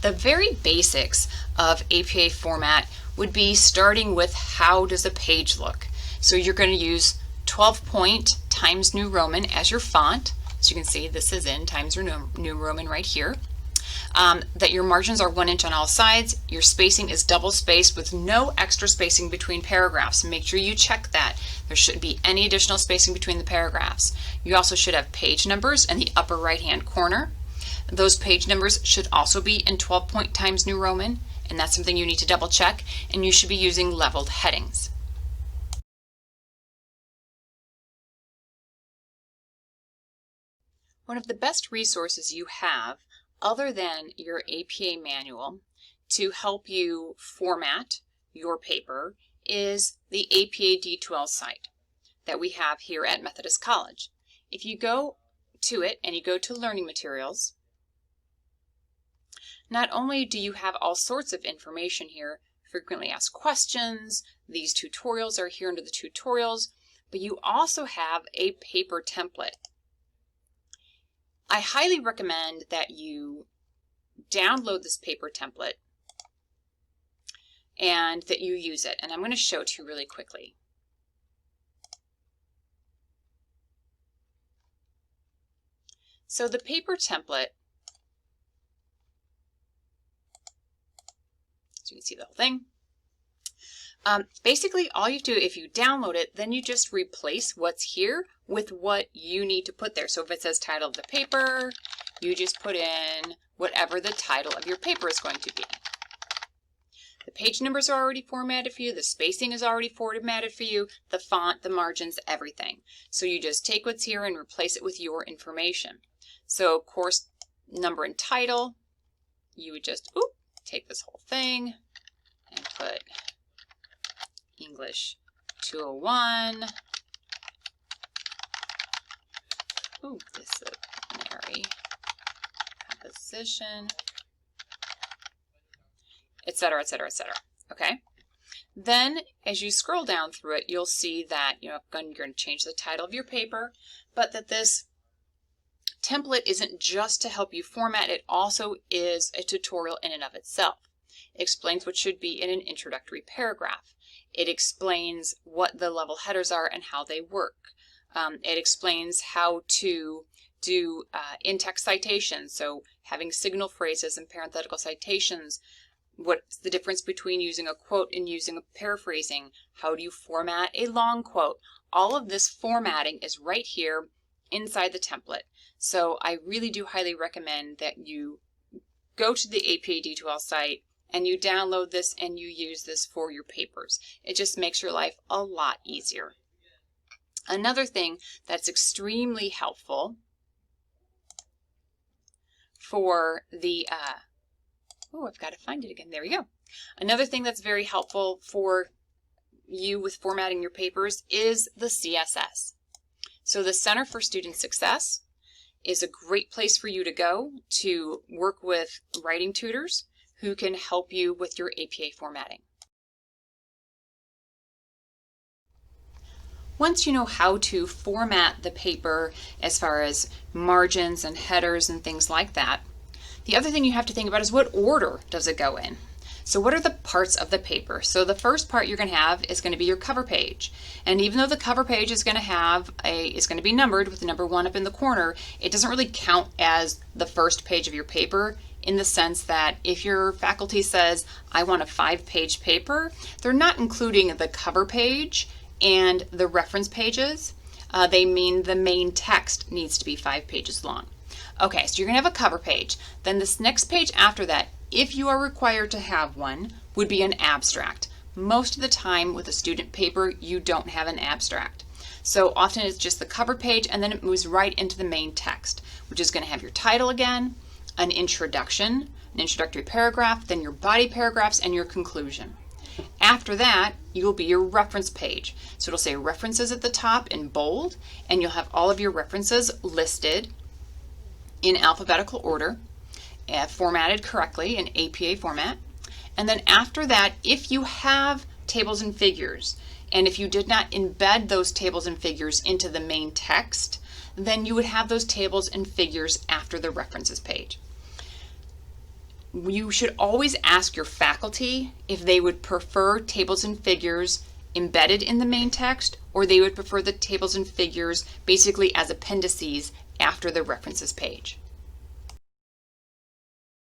The very basics of APA format would be starting with how does a page look. So you're going to use 12-point Times New Roman as your font. So you can see this is in Times New Roman right here. That your margins are 1 inch on all sides. Your spacing is double spaced with no extra spacing between paragraphs. Make sure you check that. There shouldn't be any additional spacing between the paragraphs. You also should have page numbers in the upper right hand corner. Those page numbers should also be in 12-point Times New Roman, and that's something you need to double check, and you should be using leveled headings. One of the best resources you have, other than your APA manual, to help you format your paper is the APA D2L site that we have here at Methodist College. If you go to it and you go to Learning Materials, not only do you have all sorts of information here, frequently asked questions, these tutorials are here under the tutorials, but you also have a paper template. I highly recommend that you download this paper template and that you use it. And I'm going to show it to you really quickly. So the paper template, so you can see the whole thing. Basically, all you do, if you download it, then you just replace what's here with what you need to put there. So if it says title of the paper, you just put in whatever the title of your paper is going to be. The page numbers are already formatted for you, the spacing is already formatted for you, the font, the margins, everything. So you just take what's here and replace it with your information. So course number and title, you would just take this whole thing and put English 201, disciplinary composition, etc., etc., etc. Okay? Then, as you scroll down through it, you'll see that you're going to change the title of your paper, but that this template isn't just to help you format, it also is a tutorial in and of itself. It explains what should be in an introductory paragraph. It explains what the level headers are and how they work. It explains how to do in-text citations, so having signal phrases and parenthetical citations, what's the difference between using a quote and using a paraphrasing, how do you format a long quote. All of this formatting is right here inside the template. So I really do highly recommend that you go to the APA D2L site and you download this and you use this for your papers. It just makes your life a lot easier. Another thing that's extremely helpful for the, I've got to find it again. There we go. Another thing that's very helpful for you with formatting your papers is the CSS. So the Center for Student Success is a great place for you to go to work with writing tutors who can help you with your APA formatting. Once you know how to format the paper as far as margins and headers and things like that, the other thing you have to think about is what order does it go in? So what are the parts of the paper? So the first part you're going to have is going to be your cover page. And even though the cover page is going to be numbered with the number 1 up in the corner, it doesn't really count as the first page of your paper, in the sense that if your faculty says, I want a 5-page paper, they're not including the cover page and the reference pages. They mean the main text needs to be 5 pages long. Okay, so you're going to have a cover page. Then this next page after that, if you are required to have one, would be an abstract. Most of the time with a student paper, you don't have an abstract. So often it's just the cover page and then it moves right into the main text, which is going to have your title again, an introduction, an introductory paragraph, then your body paragraphs and your conclusion. After that, you'll be your reference page. So it'll say references at the top in bold, and you'll have all of your references listed in alphabetical order, formatted correctly in APA format. And then after that, if you have tables and figures, and if you did not embed those tables and figures into the main text, then you would have those tables and figures after the references page. You should always ask your faculty if they would prefer tables and figures embedded in the main text, or they would prefer the tables and figures basically as appendices after the references page.